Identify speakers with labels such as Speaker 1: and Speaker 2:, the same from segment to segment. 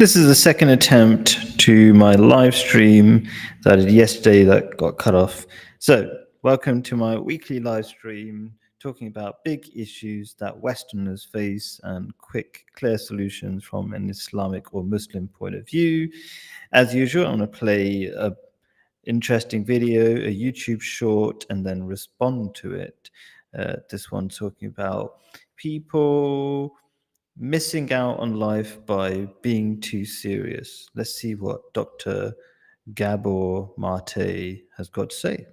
Speaker 1: This is the second attempt to my live stream that I did yesterday that got cut off. So, welcome to my weekly live stream talking about big issues that Westerners face and quick, clear solutions from an Islamic or Muslim point of view. As usual, I'm going to play a interesting video, a YouTube short, and then respond to it. This one talking about people missing out on life by being too serious. Let's see what Dr. Gabor Mate has got to say.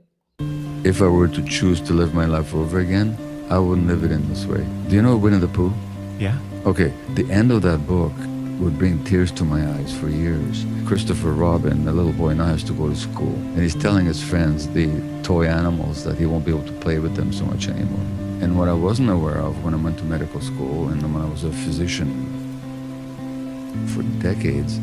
Speaker 2: If I were to choose to live my life over again, I wouldn't live it in this way. Do you know Winnie the Pooh?
Speaker 3: Yeah.
Speaker 2: Okay, the end of that book would bring tears to my eyes for years. Christopher Robin, the little boy, now has to go to school, and he's telling his friends, the toy animals, that he won't be able to play with them so much anymore. And what I wasn't aware of when I went to medical school and when I was a physician for decades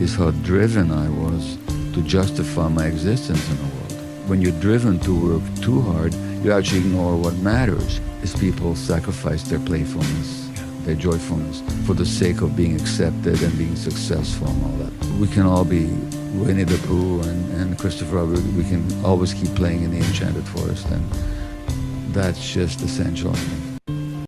Speaker 2: is how driven I was to justify my existence in the world. When you're driven to work too hard, you actually ignore what matters, is people sacrifice their playfulness, their joyfulness, for the sake of being accepted and being successful and all that. We can all be Winnie the Pooh and Christopher Robin. We can always keep playing in the Enchanted Forest, and that's just essential, I think.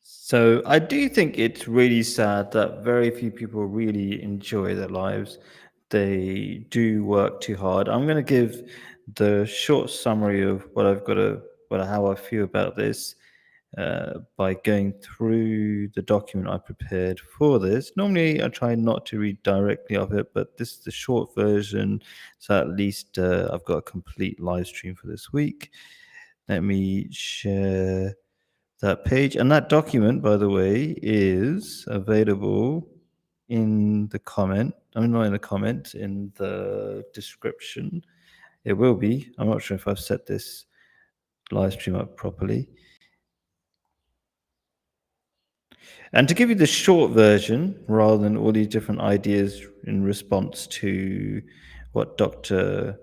Speaker 1: So I do think it's really sad that very few people really enjoy their lives. They do work too hard. I'm going to give the short summary of how I feel about this by going through the document I prepared for this. Normally, I try not to read directly of it, but this is the short version, so at least I've got a complete live stream for this week. Let me share that page. And that document, by the way, is available in the comment. I'm not in the comment, in the description. It will be. I'm not sure if I've set this live stream up properly. And to give you the short version, rather than all these different ideas in response to what Dr.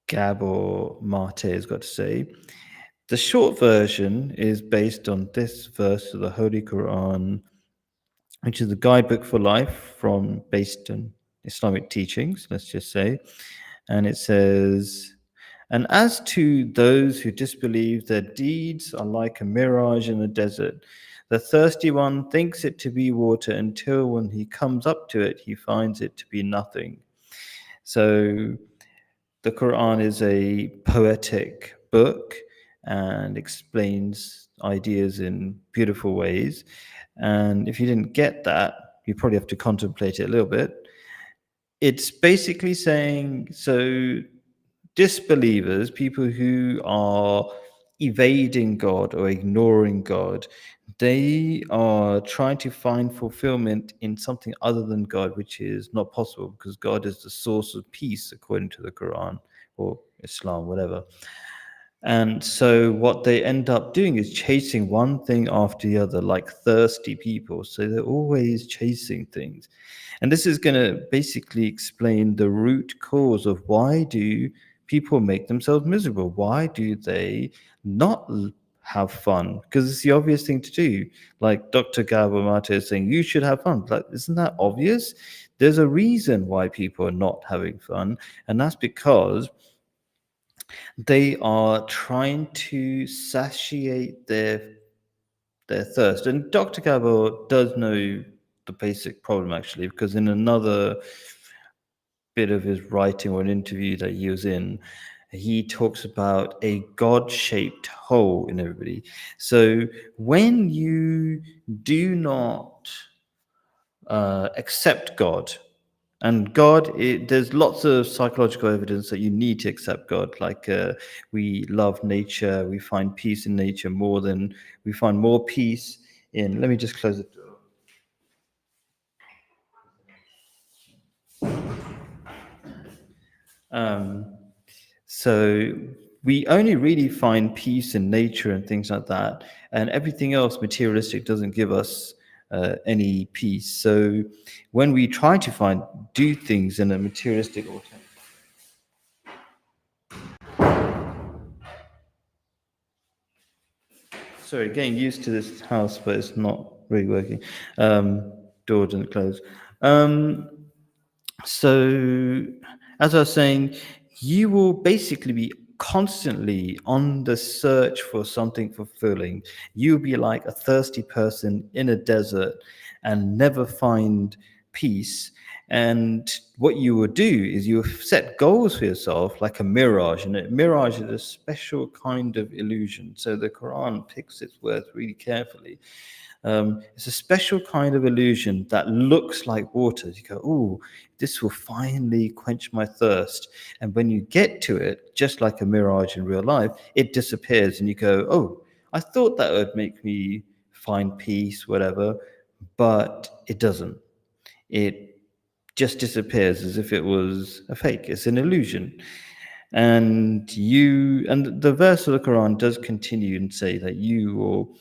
Speaker 1: Gabor Mate has got to say, the short version is based on this verse of the Holy Quran, which is the guidebook for life based on Islamic teachings, let's just say. And it says, "And as to those who disbelieve, their deeds are like a mirage in the desert. The thirsty one thinks it to be water until when he comes up to it, he finds it to be nothing." So the Quran is a poetic book and explains ideas in beautiful ways. And if you didn't get that, you probably have to contemplate it a little bit. It's basically saying, so disbelievers, people who are evading God or ignoring God, they are trying to find fulfillment in something other than God, which is not possible because God is the source of peace, according to the Quran or Islam, whatever. And so what they end up doing is chasing one thing after the other, like thirsty people. So they're always chasing things. And this is going to basically explain the root cause of why do people make themselves miserable? Why do they not have fun? Because it's the obvious thing to do. Like Dr. Gabor Mate is saying, you should have fun. Like, isn't that obvious? There's a reason why people are not having fun. And that's because they are trying to satiate their thirst. And Dr. Gabor does know the basic problem, actually, because in another bit of his writing or an interview that he was in, he talks about a God-shaped hole in everybody. So when you do not accept God, and God, there's lots of psychological evidence that you need to accept God. Like we love nature, we find peace in nature we find more peace in. Let me just close the door. So we only really find peace in nature and things like that, and everything else materialistic doesn't give us any peace. So when we try to do things in a materialistic alternative. Sorry, getting used to this house, but it's not really working. door doesn't close. So, as I was saying, you will basically be constantly on the search for something fulfilling. You'll be like a thirsty person in a desert and never find peace. And what you will do is you will set goals for yourself like a mirage. And a mirage is a special kind of illusion. So the Quran picks its words really carefully. It's a special kind of illusion that looks like water. You go, oh, this will finally quench my thirst. And when you get to it, just like a mirage in real life, it disappears. And you go, oh, I thought that would make me find peace, whatever, but it doesn't. It just disappears as if it was a fake. It's an illusion. And the verse of the Quran does continue and say that you will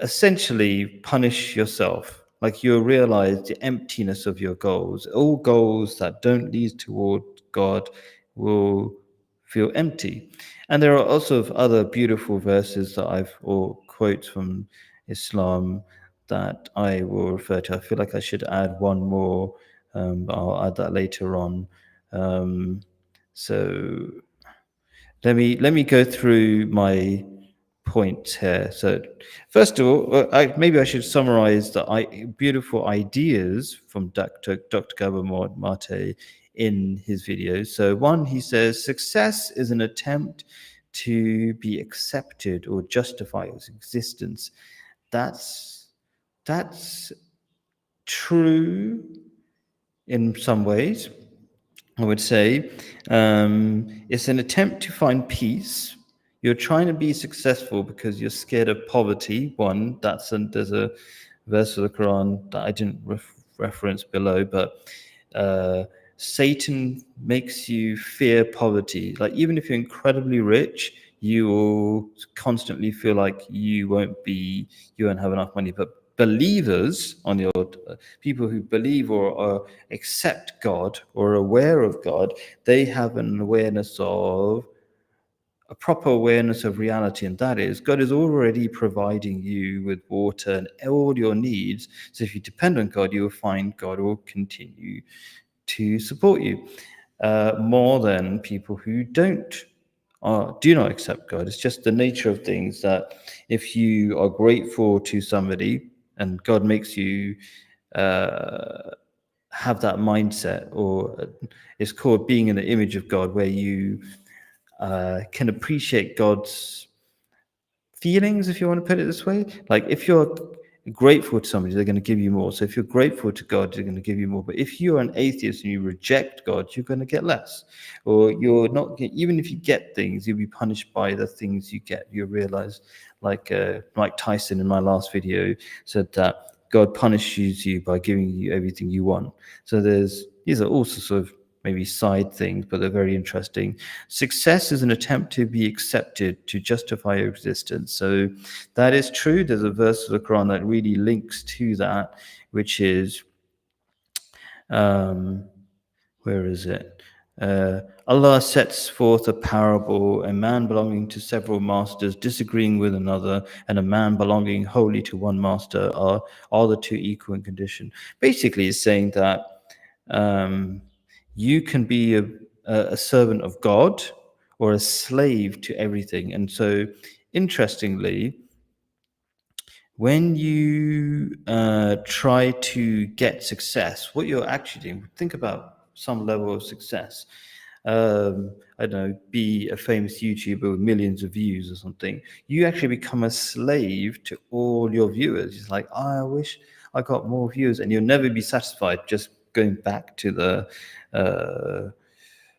Speaker 1: essentially punish yourself. Like you'll realize the emptiness of your goals. All goals that don't lead toward God will feel empty. And there are also other beautiful verses that or quotes from Islam that I will refer to. I feel like I should add one more, but I'll add that later on. Um, so let me go through my points here. So, first of all, maybe I should summarize the beautiful ideas from Dr. Gabor Mate in his videos. So, one, he says success is an attempt to be accepted or justify its existence. That's true in some ways. I would say it's an attempt to find peace. You're trying to be successful because you're scared of poverty. One, there's a verse of the Quran that I didn't reference below, but Satan makes you fear poverty. Like even if you're incredibly rich, you will constantly feel like you won't have enough money. But believers, on the people who believe or accept God or are aware of God, they have an awareness of a proper awareness of reality, and that is God is already providing you with water and all your needs. So if you depend on God, you will find God will continue to support you more than people who do not accept God. It's just the nature of things that if you are grateful to somebody and God makes you have that mindset, or it's called being in the image of God, where you can appreciate God's feelings, if you want to put it this way. Like if you're grateful to somebody, they're going to give you more. So if you're grateful to God, they're going to give you more. But if you're an atheist and you reject God, you're going to get less. Or you're not, even if you get things, you'll be punished by the things you get. You realize, like Mike Tyson in my last video said that God punishes you by giving you everything you want. So these are also sort of maybe side things, but they're very interesting. Success is an attempt to be accepted, to justify your existence. So that is true. There's a verse of the Quran that really links to that, which is, where is it? Allah sets forth a parable, a man belonging to several masters disagreeing with another, and a man belonging wholly to one master are the two equal in condition. Basically, it's saying that you can be a servant of God or a slave to everything. And so, interestingly, when you try to get success, what you're actually doing, think about some level of success. I don't know, be a famous YouTuber with millions of views or something. You actually become a slave to all your viewers. It's like, oh, I wish I got more views, and you'll never be satisfied. Just going back to the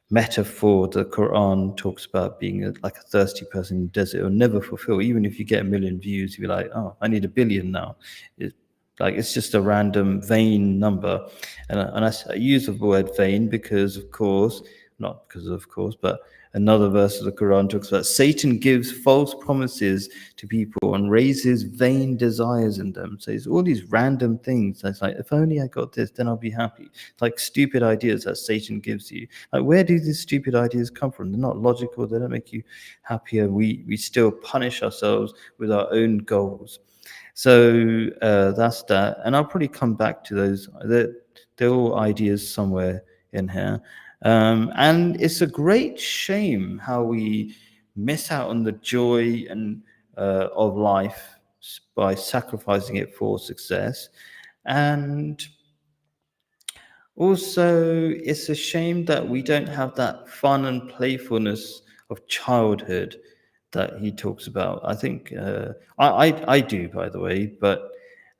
Speaker 1: metaphor the Quran talks about being like a thirsty person in the desert. It'll never fulfill. Even if you get a million views, you'll be like, oh, I need 1 billion now. It's just a random vain number. And I use the word vain because, of course, not because of course, but another verse of the Quran talks about Satan gives false promises to people and raises vain desires in them. So it's all these random things. It's like, if only I got this, then I'll be happy. It's like stupid ideas that Satan gives you. Like, where do these stupid ideas come from? They're not logical. They don't make you happier. We still punish ourselves with our own goals. So that's that, and I'll probably come back to those. They're all ideas somewhere in here, and it's a great shame how we miss out on the joy and of life by sacrificing it for success, and also, it's a shame that we don't have that fun and playfulness of childhood that he talks about. I think I do, by the way, but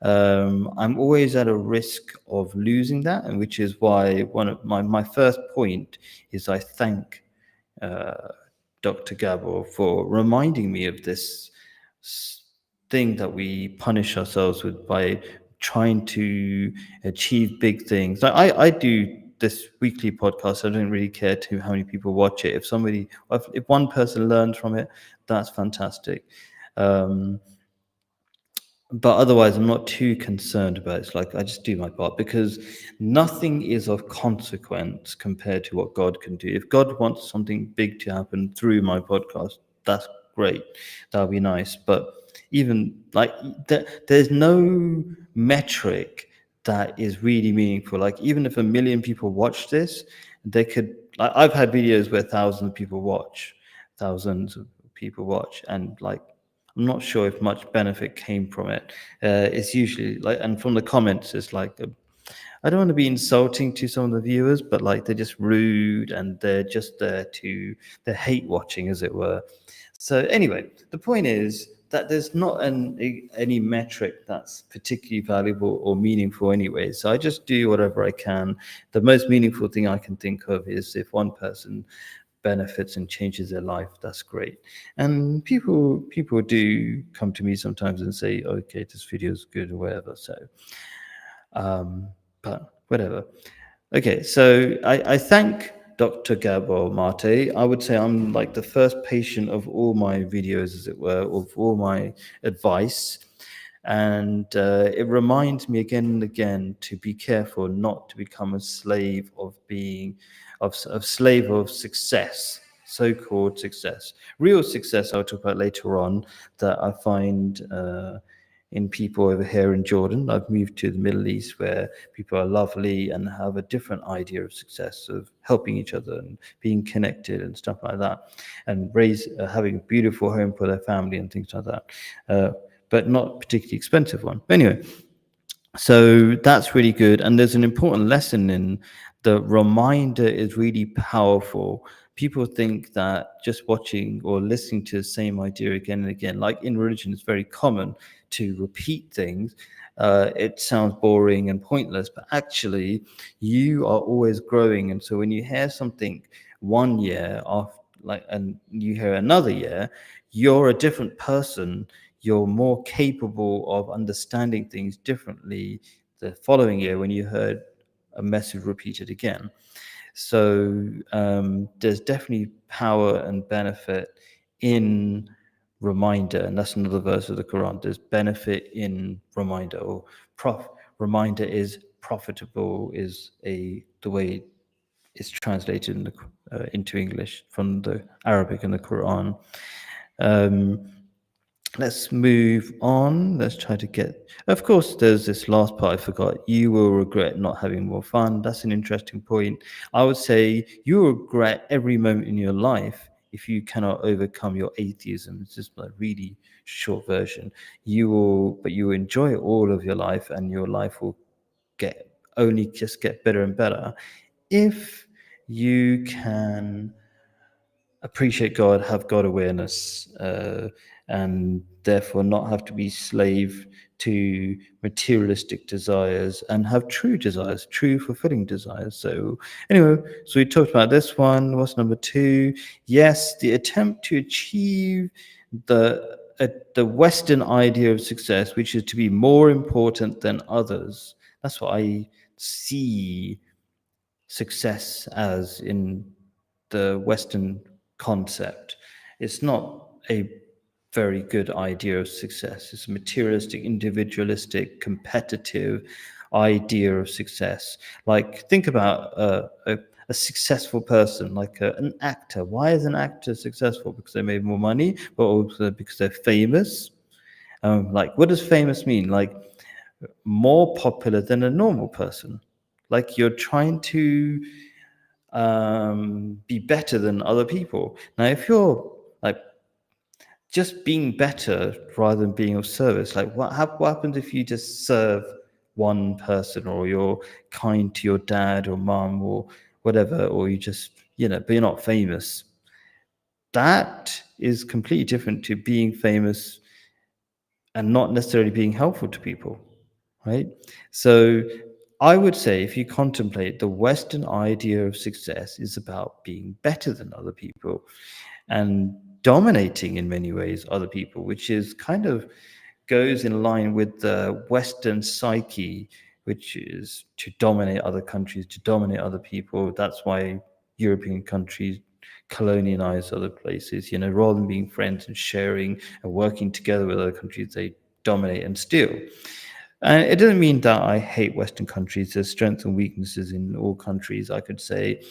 Speaker 1: I'm always at a risk of losing that, and which is why one of my first point is I thank uh, Dr. Gabor for reminding me of this thing that we punish ourselves with by trying to achieve big things. Like I do this weekly podcast. I don't really care to how many people watch it. If one person learns from it, that's fantastic. Um, but otherwise I'm not too concerned about it. It's like I just do my part because nothing is of consequence compared to what God can do. If God wants something big to happen through my podcast, that's great. That'll be nice. But even like there's no metric that is really meaningful. Like even if 1 million people watch this, they could like I've had videos where thousands of people watch, and like I'm not sure if much benefit came from it. It's usually like, and from the comments, it's like, I don't want to be insulting to some of the viewers, but like they're just rude and they're just there to, they're hate watching, as it were. So, anyway, the point is that there's not any metric that's particularly valuable or meaningful anyway. So I just do whatever I can. The most meaningful thing I can think of is if one person benefits and changes their life, that's great. And people do come to me sometimes and say, okay, this video is good or whatever. So but whatever. Okay, so I thank Dr. Gabor Mate. I would say I'm like the first patient of all my videos, as it were, of all my advice. And it reminds me again and again to be careful not to become a slave of being, of slave of success, so-called success. Real success I'll talk about later on that I find in people over here in Jordan. I've moved to the Middle East where people are lovely and have a different idea of success, of helping each other and being connected and stuff like that, and having a beautiful home for their family and things like that. But not particularly expensive one. But anyway, so that's really good. And there's an important lesson in the reminder is really powerful. People think that just watching or listening to the same idea again and again, like in religion, it's very common to repeat things. It sounds boring and pointless, but actually, you are always growing. And so when you hear something one year off, like, and you hear another year, you're a different person. You're more capable of understanding things differently the following year when you heard a message repeated again. So there's definitely power and benefit in reminder, and that's another verse of the Quran. There's benefit in reminder, or reminder is profitable, is the way it's translated into English from the Arabic and the Quran. Um, Let's move on. Let's try to get. Of course, there's this last part I forgot. You will regret not having more fun. That's an interesting point. I would say you will regret every moment in your life if you cannot overcome your atheism. It's just a really short version. But you will enjoy all of your life, and your life will only just get better and better if you can appreciate God, have God awareness, and therefore not have to be slave to materialistic desires and have true desires, true fulfilling desires. So anyway, so we talked about this one. What's number two? Yes, the attempt to achieve the Western idea of success, which is to be more important than others. That's what I see success as in the Western concept. It's not a very good idea of success. It's a materialistic, individualistic, competitive idea of success. Like, think about a successful person, like an actor. Why is an actor successful? Because they made more money, but also because they're famous. Like, what does famous mean? Like, more popular than a normal person. Like, you're trying to be better than other people. Now, if you're like just being better rather than being of service, like what happens if you just serve one person, or you're kind to your dad or mom or whatever, or you just, but you're not famous? That is completely different to being famous and not necessarily being helpful to people, right? So I would say, if you contemplate, the Western idea of success is about being better than other people and dominating in many ways other people, which is kind of goes in line with the Western psyche, which is to dominate other countries, to dominate other people. That's why European countries colonialize other places, rather than being friends and sharing and working together with other countries, they dominate and steal. And it doesn't mean that I hate Western countries. There's strengths and weaknesses in all countries. I could say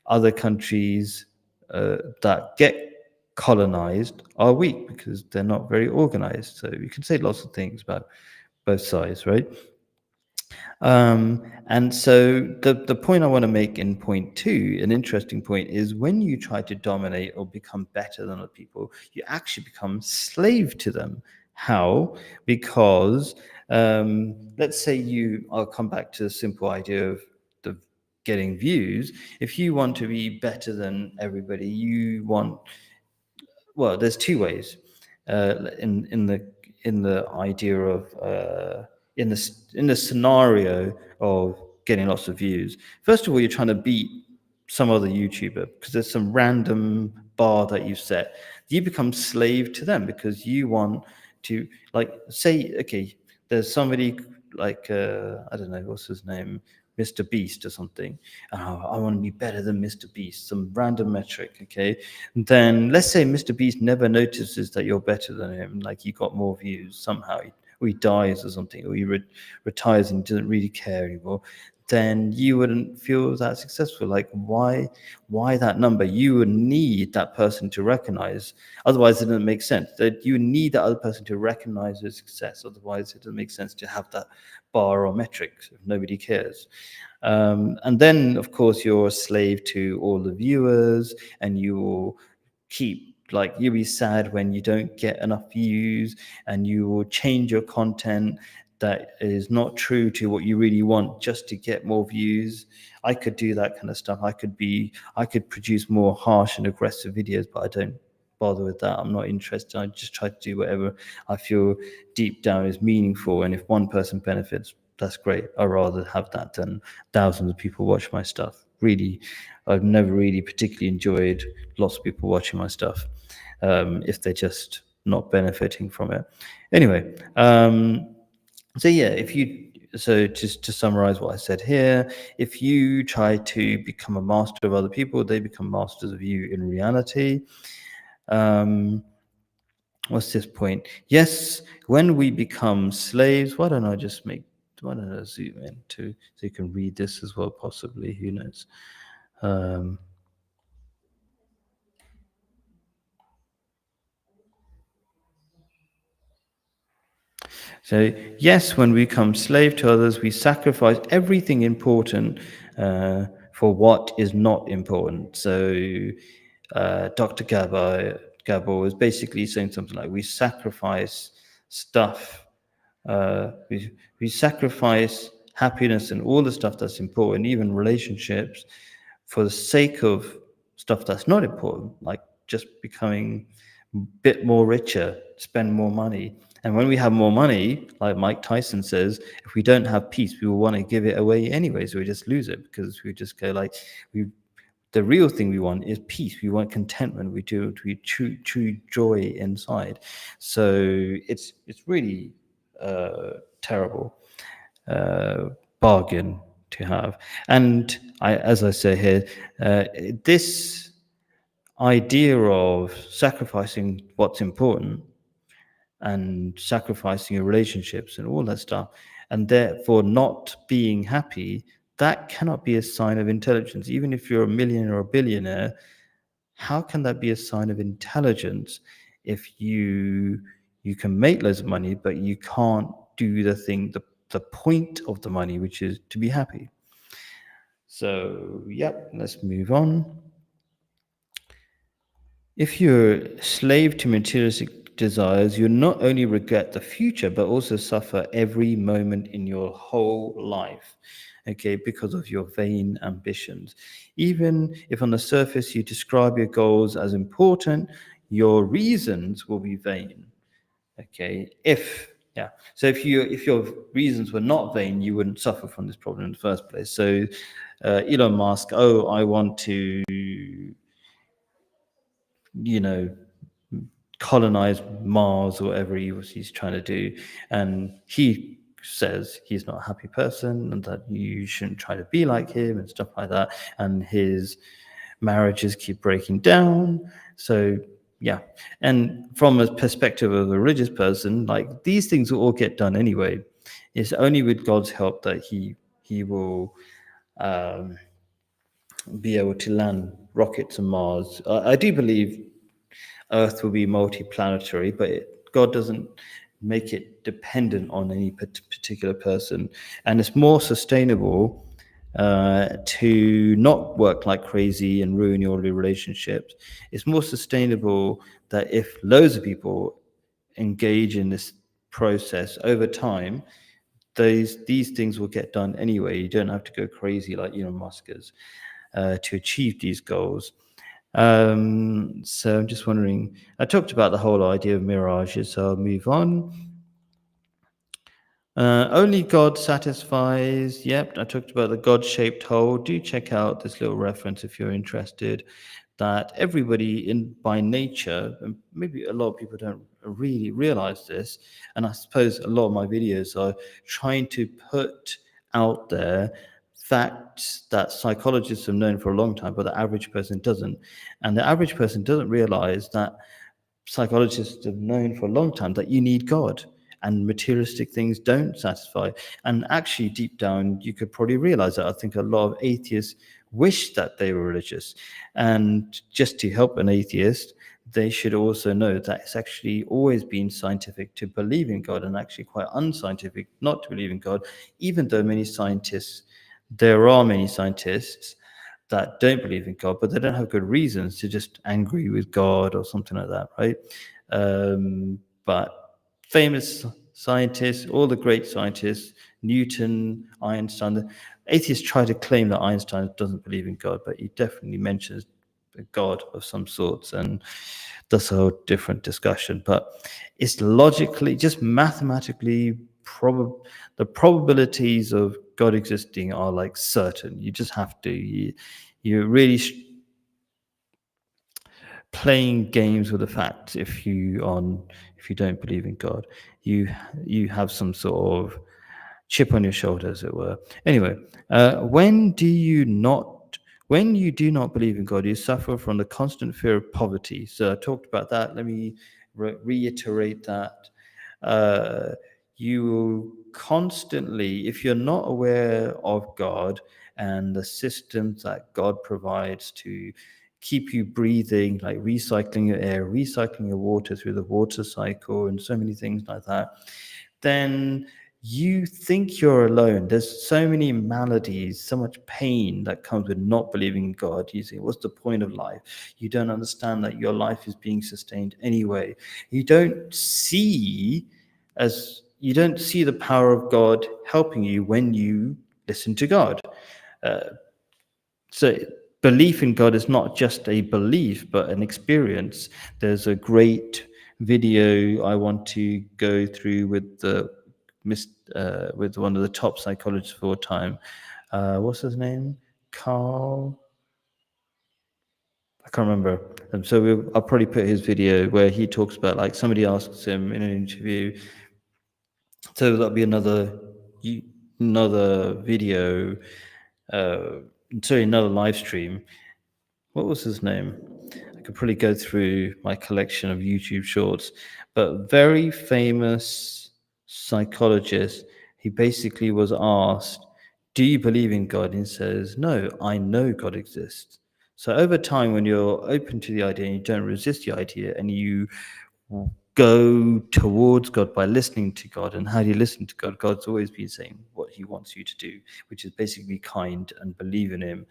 Speaker 1: other countries that get colonized are weak because they're not very organized. So you can say lots of things about both sides, right? And so the point I want to make in point two, an interesting point, is when you try to dominate or become better than other people, you actually become slave to them. How? Because let's say I'll come back to the simple idea of the getting views. If you want to be better than everybody, you want, well, there's two ways in the idea of in the scenario of getting lots of views. First of all, you're trying to beat some other YouTuber because there's some random bar that you set. You become slave to them because you want to, like, say, okay, there's somebody like I don't know what's his name, Mr. Beast or something. Oh, I want to be better than Mr. Beast, some random metric, okay? And then let's say Mr. Beast never notices that you're better than him, like you got more views somehow, or he dies or something, or he retires and doesn't really care anymore. Then you wouldn't feel that successful. Like, why that number? You would need that person to recognize. Otherwise, it doesn't make sense. That you need that other person to recognize your success. Otherwise, it doesn't make sense to have that bar or metrics if nobody cares. And then, of course, you're a slave to all the viewers, and you will keep, like, you'll be sad when you don't get enough views, and you will change your content that is not true to what you really want just to get more views. I could do that kind of stuff. I could produce more harsh and aggressive videos, but I don't bother with that. I'm not interested. I just try to do whatever I feel deep down is meaningful. And if one person benefits, that's great. I'd rather have that than thousands of people watch my stuff. Really, I've never really particularly enjoyed lots of people watching my stuff if they're just not benefiting from it. Anyway, so yeah, so just to summarize what I said here, if you try to become a master of other people, they become masters of you in reality. Um, what's this point? Yes, when we become slaves, why don't I zoom in too, so you can read this as well, possibly, who knows? Um, So, yes, when we become slave to others, we sacrifice everything important for what is not important. So, Dr. Gabor was basically saying something like, we sacrifice stuff, we sacrifice happiness and all the stuff that's important, even relationships, for the sake of stuff that's not important, like just becoming a bit more richer, spend more money. And when we have more money, like Mike Tyson says, if we don't have peace, we will want to give it away anyway. So we just lose it because we just go like, the real thing we want is peace. We want contentment. We true joy inside. So it's really terrible bargain to have. And as I say here, this idea of sacrificing what's important and sacrificing your relationships and all that stuff, and therefore not being happy, that cannot be a sign of intelligence. Even if you're a millionaire or a billionaire, how can that be a sign of intelligence if You can make loads of money, but you can't do the point of the money, which is to be happy. So, yep, let's move on. If you're a slave to materialistic desires, you'll not only regret the future, but also suffer every moment in your whole life, okay, because of your vain ambitions. Even if on the surface you describe your goals as important, your reasons will be vain, okay? So if your reasons were not vain, you wouldn't suffer from this problem in the first place. So Elon Musk, oh, I want to, you know, colonize Mars or whatever he's trying to do. And he says he's not a happy person and that you shouldn't try to be like him and stuff like that. And his marriages keep breaking down. So, yeah. And from a perspective of a religious person, like these things will all get done anyway. It's only with God's help that he will um, be able to land rockets on Mars. I do believe Earth will be multi-planetary, but God doesn't make it dependent on any particular person, and it's more sustainable to not work like crazy and ruin all your relationships. It's more sustainable that if loads of people engage in this process over time, these things will get done anyway. You don't have to go crazy like Elon Musk is to achieve these goals. So I'm just wondering, I talked about the whole idea of mirages, so I'll move on. Only God satisfies. Yep, I talked about the God-shaped hole. Do check out this little reference if you're interested. That everybody in by nature, and maybe a lot of people don't really realize this, and I suppose a lot of my videos are trying to put out there facts that psychologists have known for a long time, but the average person doesn't. And the average person doesn't realize that psychologists have known for a long time that you need God and materialistic things don't satisfy. And actually, deep down, you could probably realize that. I think a lot of atheists wish that they were religious. And just to help an atheist, they should also know that it's actually always been scientific to believe in God and actually quite unscientific not to believe in God, even though there are many scientists that don't believe in God, but they don't have good reasons to just angry with God or something like that, right? But famous scientists, all the great scientists, Newton, Einstein, the atheists try to claim that Einstein doesn't believe in God, but he definitely mentions a God of some sorts, and that's a whole different discussion. But it's logically, just mathematically, the probabilities of God existing are like certain. You just have to. You're really playing games with the facts if you don't believe in God. You you have some sort of chip on your shoulder, as it were. Anyway, when you do not believe in God, you suffer from the constant fear of poverty. So I talked about that. Let me reiterate that. Uh, you will constantly, if you're not aware of God and the systems that God provides to keep you breathing, like recycling your air, recycling your water through the water cycle, and so many things like that, then you think you're alone. There's so many maladies, so much pain that comes with not believing in God. You say, what's the point of life? You don't understand that your life is being sustained anyway. You don't see the power of God helping you when you listen to God. So belief in God is not just a belief, but an experience. There's a great video I want to go through with one of the top psychologists of all time. What's his name? Carl. I can't remember. I'll probably put his video where he talks about, like, somebody asks him in an interview. So that'll be another video. Another live stream. What was his name? I could probably go through my collection of YouTube shorts, but very famous psychologist. He basically was asked, "Do you believe in God?" And he says, "No, I know God exists." So over time, when you're open to the idea and you don't resist the idea, and you go towards God by listening to God. And how do you listen to God? God's always been saying what he wants you to do, which is basically be kind and believe in him.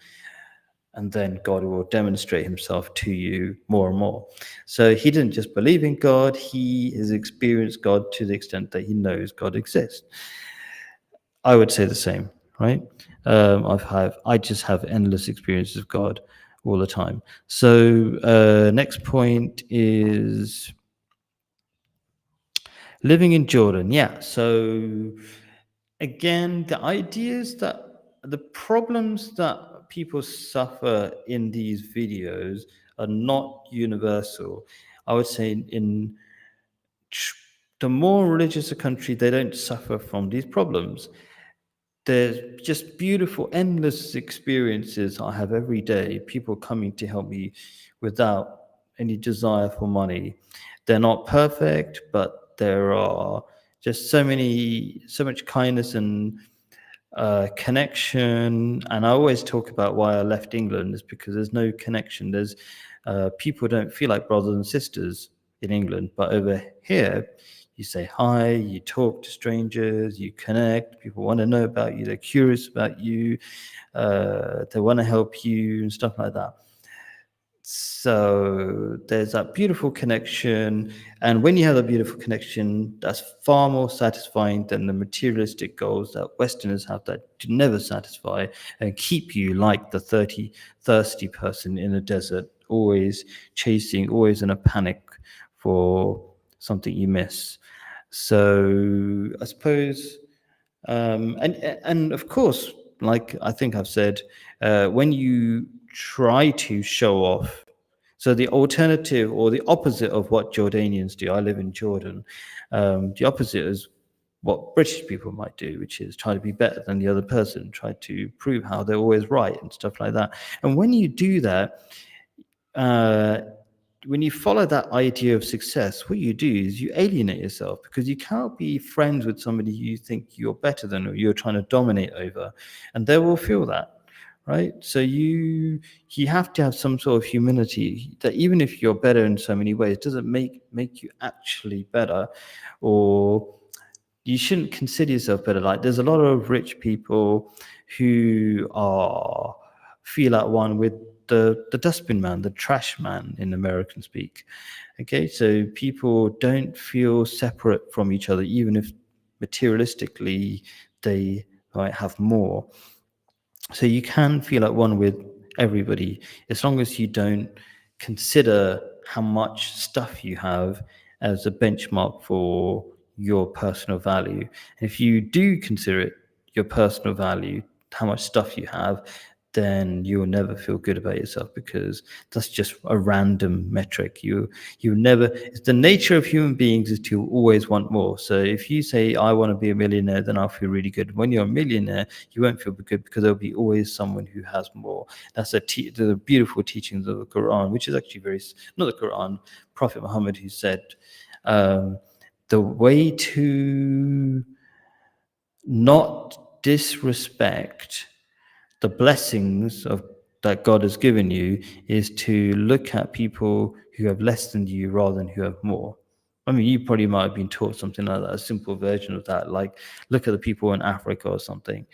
Speaker 1: And then God will demonstrate himself to you more and more. So he didn't just believe in God, he has experienced God to the extent that he knows God exists. I would say the same, right? I just have endless experiences of God all the time. So next point is living in Jordan. Yeah. So again, the ideas that the problems that people suffer in these videos are not universal. I would say in the more religious a country, they don't suffer from these problems. There's just beautiful, endless experiences I have every day. People coming to help me without any desire for money. They're not perfect, but there are just so much kindness and connection. And I always talk about why I left England is because there's no connection. There's people don't feel like brothers and sisters in England, but over here, you say hi, you talk to strangers, you connect. People want to know about you. They're curious about you. They want to help you and stuff like that. So there's that beautiful connection. And when you have a beautiful connection, that's far more satisfying than the materialistic goals that Westerners have that do never satisfy and keep you like the thirsty person in a desert, always chasing, always in a panic for something you miss. So I suppose and of course, like I think I've said, when you try to show off, so the alternative or the opposite of what Jordanians do, I live in Jordan, the opposite is what British people might do, which is try to be better than the other person, try to prove how they're always right and stuff like that. And when you do that, uh, when you follow that idea of success, what you do is you alienate yourself because you cannot be friends with somebody you think you're better than or you're trying to dominate over, and they will feel that, right? So you have to have some sort of humility that even if you're better in so many ways, doesn't make you actually better, or you shouldn't consider yourself better. Like there's a lot of rich people who are feel at one with the dustbin man, the trash man in American speak. Okay, so people don't feel separate from each other, even if materialistically they might have more. So you can feel at one with everybody as long as you don't consider how much stuff you have as a benchmark for your personal value. And if you do consider it your personal value, how much stuff you have, then you'll never feel good about yourself because that's just a random metric. You never. It's the nature of human beings is to always want more. So if you say I want to be a millionaire, then I'll feel really good. When you're a millionaire, you won't feel good because there'll be always someone who has more. That's the beautiful teachings of the Quran, which is actually not the Quran, Prophet Muhammad, who said um, the way to not disrespect the blessings of that God has given you is to look at people who have less than you rather than who have more. I mean, you probably might have been taught something like that, a simple version of that. Like, look at the people in Africa or something.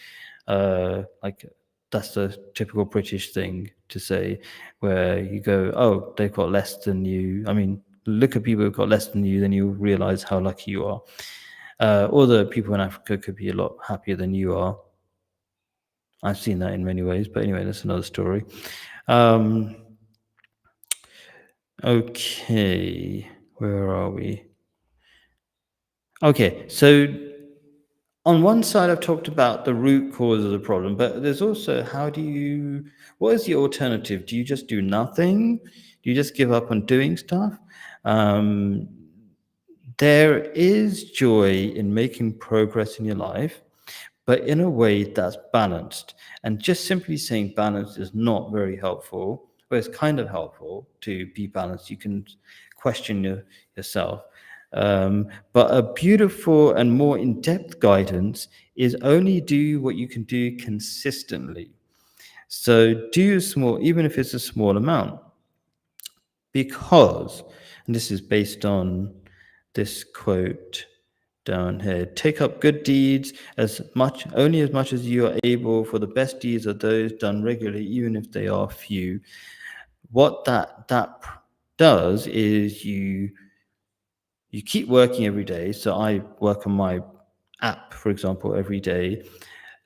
Speaker 1: Like, that's the typical British thing to say, where you go, oh, they've got less than you. I mean, look at people who've got less than you, then you'll realize how lucky you are. Or the people in Africa could be a lot happier than you are. I've seen that in many ways, but anyway, that's another story. Um, okay, where are we? Okay, so on one side, I've talked about the root cause of the problem, but there's also what is the alternative? Do you just do nothing? Do you just give up on doing stuff? Um, there is joy in making progress in your life, but in a way that's balanced. And just simply saying balance is not very helpful, but it's kind of helpful to be balanced. You can question yourself. But a beautiful and more in depth guidance is only do what you can do consistently. So do small, even if it's a small amount, because, and this is based on this quote down here. Take up good deeds as much as you are able, for the best deeds are those done regularly, even if they are few. What does is you keep working every day. So I work on my app, for example, every day.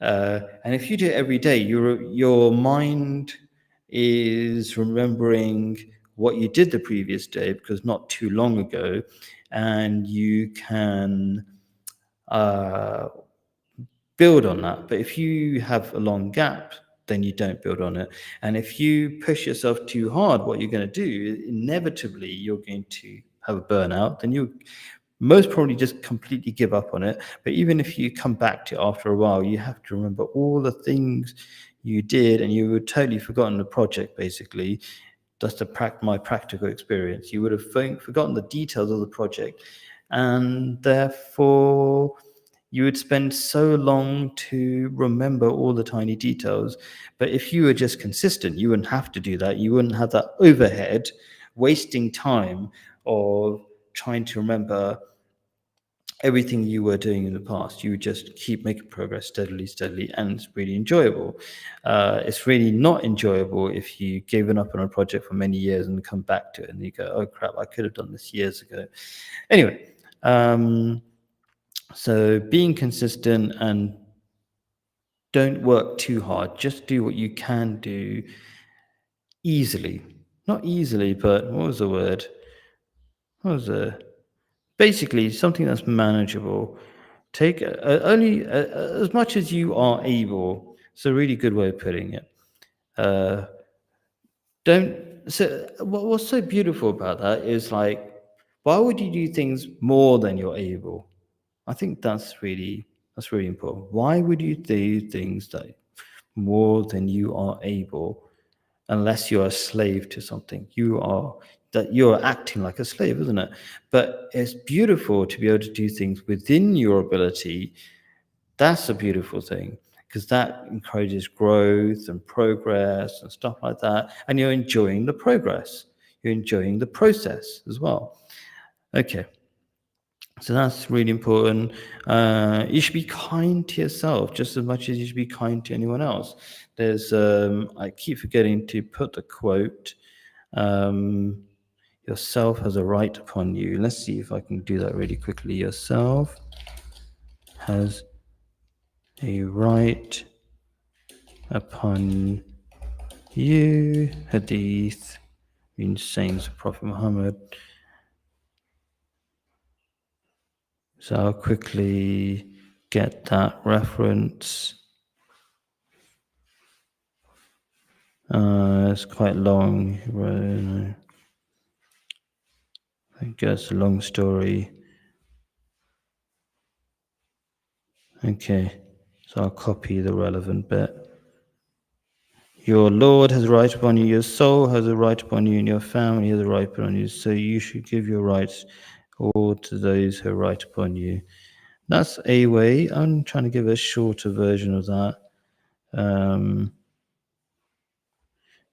Speaker 1: And if you do it every day, your mind is remembering what you did the previous day because not too long ago, and you can uh, build on that. But if you have a long gap, then you don't build on it. And if you push yourself too hard, what you're going to do, inevitably, you're going to have a burnout. Then you most probably just completely give up on it. But even if you come back to it after a while, you have to remember all the things you did, and you would totally forgotten the project. Basically, that's my practical experience. You would have forgotten the details of the project, and therefore you would spend so long to remember all the tiny details. But if you were just consistent, you wouldn't have to do that. You wouldn't have that overhead, wasting time of trying to remember everything you were doing in the past. You would just keep making progress steadily, and it's really enjoyable. It's really not enjoyable if you've given up on a project for many years and come back to it and you go, oh crap, I could have done this years ago. Anyway, so being consistent and don't work too hard. Just do what you can do easily. Not easily, but what was the word? What was the basically something that's manageable. Take only as much as you are able. It's a really good way of putting it. Uh, don't. So what's so beautiful about that is like, why would you do things more than you're able? I think that's really important. Why would you do things that more than you are able, unless you're a slave to something? You're acting like a slave, isn't it? But it's beautiful to be able to do things within your ability. That's a beautiful thing because that encourages growth and progress and stuff like that. And you're enjoying the progress. You're enjoying the process as well. Okay. So that's really important. You should be kind to yourself just as much as you should be kind to anyone else. There's, I keep forgetting to put the quote. Um, Yourself has a right upon you. Let's see if I can do that really quickly. Yourself has a right upon you. Hadith, means sayings of Prophet Muhammad. So I'll quickly get that reference. It's quite long. I guess a long story. Okay, so I'll copy the relevant bit. Your Lord has a right upon you, your soul has a right upon you, and your family has a right upon you. So you should give your rights all to those who are right upon you. That's a way. I'm trying to give a shorter version of that.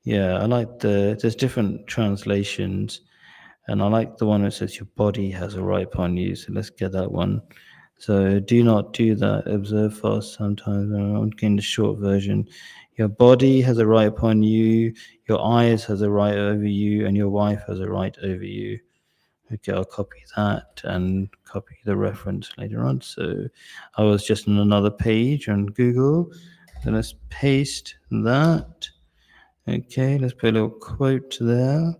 Speaker 1: Yeah, I like there's different translations, and I like the one that says your body has a right upon you. So let's get that one. So do not do that. Observe fast sometimes. I'm getting the short version. Your body has a right upon you. Your eyes has a right over you, and your wife has a right over you. Okay, I'll copy that and copy the reference later on. So I was just on another page on Google. So let's paste that. Okay, let's put a little quote there.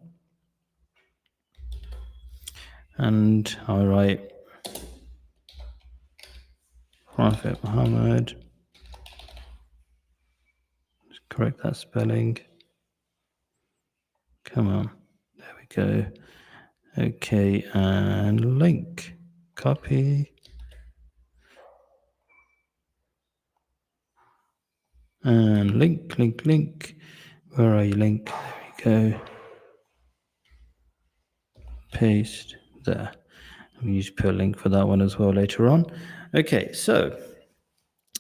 Speaker 1: And I'll write Prophet Muhammad. Let's correct that spelling. Come on. There we go. Okay, and link. Copy. And link. Where are you, link? There we go. Paste there. I'm going to put a link for that one as well later on. Okay, so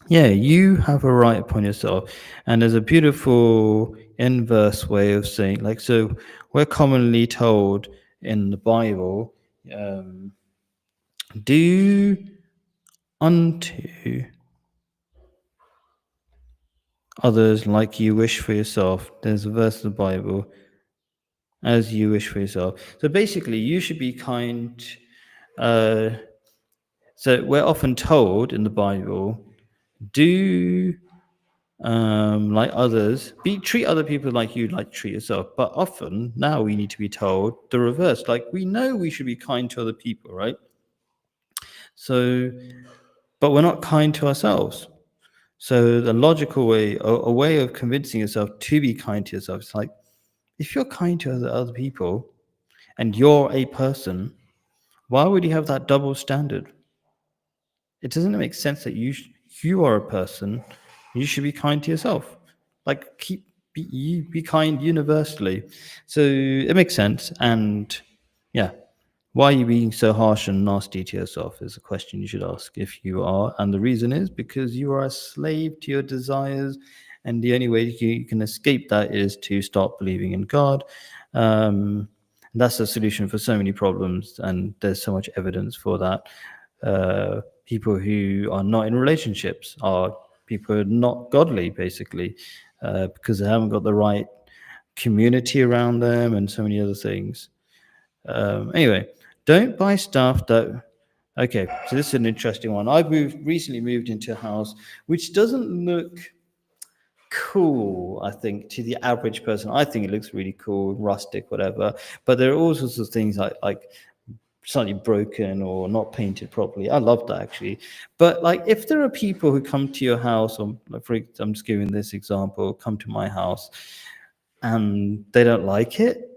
Speaker 1: yeah, you have a right upon yourself. And there's a beautiful inverse way of saying, like, so we're commonly told in the Bible, Do unto others like you wish for yourself. There's a verse in the Bible, as you wish for yourself. So basically, you should be kind. Uh, so we're often told in the Bible, do like others, treat other people like you'd like to treat yourself. But often now we need to be told the reverse. Like we know we should be kind to other people, right? So, but we're not kind to ourselves. So the logical way, a way of convincing yourself to be kind to yourself, is like if you're kind to other people and you're a person, why would you have that double standard? It doesn't make sense that you are a person. You should be kind to yourself. Like be kind universally. So it makes sense. And yeah, why are you being so harsh and nasty to yourself is a question you should ask if you are. And the reason is because you are a slave to your desires. And the only way you can escape that is to start believing in God. That's the solution for so many problems. And there's so much evidence for that. People who are not in relationships are people who are not godly, basically, because they haven't got the right community around them and so many other things. Anyway, don't buy stuff that. Okay, so this is an interesting one. I've recently moved into a house which doesn't look cool, I think, to the average person. I think it looks really cool, rustic, whatever. But there are all sorts of things like slightly broken or not painted properly. I love that actually. But like, if there are people who come to your house, or like, I'm just giving this example, come to my house and they don't like it,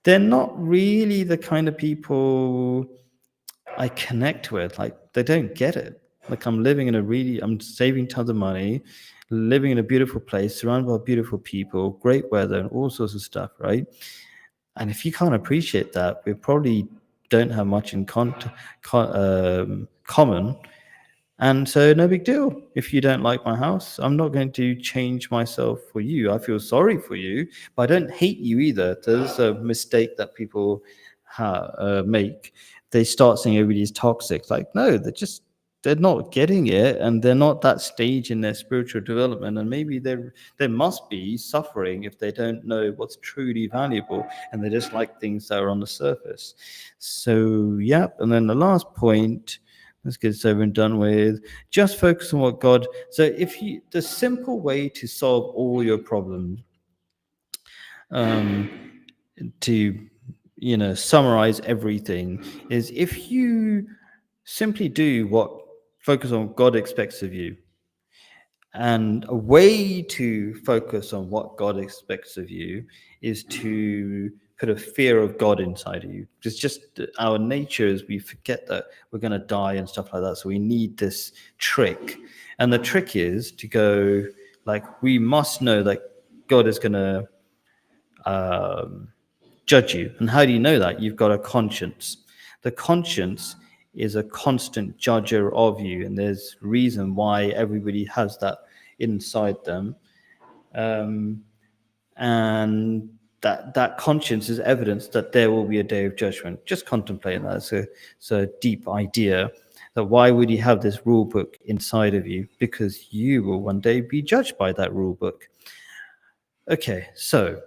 Speaker 1: they're not really the kind of people I connect with. Like, they don't get it. Like, I'm saving tons of money, living in a beautiful place, surrounded by beautiful people, great weather, and all sorts of stuff, right? And if you can't appreciate that, we probably don't have much in common. And so, no big deal. If you don't like my house, I'm not going to change myself for you. I feel sorry for you, but I don't hate you either. There's a mistake that people make. They start saying everybody's toxic. Like, no, they're not getting it, and they're not that stage in their spiritual development. And maybe they must be suffering if they don't know what's truly valuable, and they just like things that are on the surface. So, yeah. And then the last point, let's get this over and done with. Just focus on what God. So, the simple way to solve all your problems, um, to summarize everything, is if you simply do what focus on what God expects of you. And a way to focus on what God expects of you is to put a fear of God inside of you. It's just our nature is we forget that we're going to die and stuff like that. So we need this trick. And the trick is to go, like, we must know that God is going to judge you. And how do you know that? You've got a conscience. The conscience is a constant judger of you, and there's reason why everybody has that inside them. And that conscience is evidence that there will be a day of judgment. Just contemplate that. It's a deep idea that why would you have this rule book inside of you? Because you will one day be judged by that rule book. Okay, so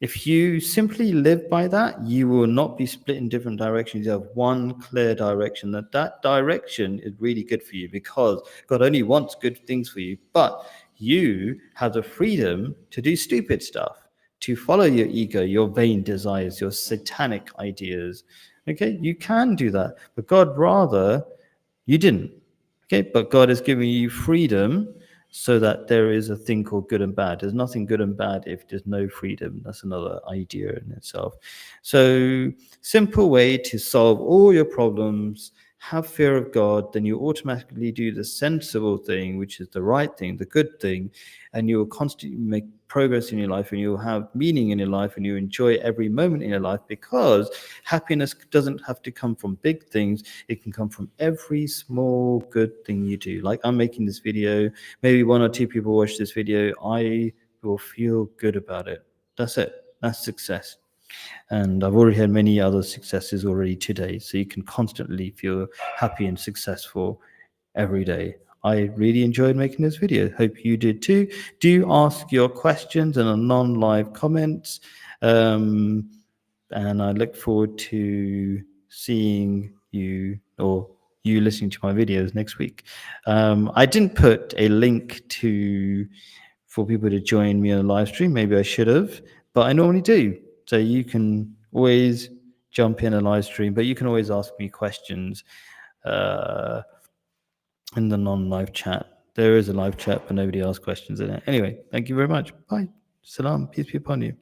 Speaker 1: if you simply live by that, you will not be split in different directions. You have one clear direction. That direction is really good for you because God only wants good things for you. But you have the freedom to do stupid stuff, to follow your ego, your vain desires, your satanic ideas. Okay, you can do that. But God rather you didn't. Okay, but God has given you freedom so that there is a thing called good and bad. There's nothing good and bad if there's no freedom. That's another idea in itself. So, simple way to solve all your problems, have fear of God, then you automatically do the sensible thing, which is the right thing, the good thing, and you'll constantly make progress in your life and you'll have meaning in your life and you enjoy every moment in your life because happiness doesn't have to come from big things. It can come from every small good thing you do. Like I'm making this video, maybe one or two people watch this video, I will feel good about it. That's it. That's success. And I've already had many other successes already today. So you can constantly feel happy and successful every day. I really enjoyed making this video. Hope you did too. Do ask your questions in a non-live comments. And I look forward to seeing you or you listening to my videos next week. I didn't put a link to for people to join me on a live stream. Maybe I should have, but I normally do. So you can always jump in a live stream, but you can always ask me questions in the non-live chat. There is a live chat, but nobody asks questions in it. Anyway, thank you very much. Bye. Salam. Peace be upon you.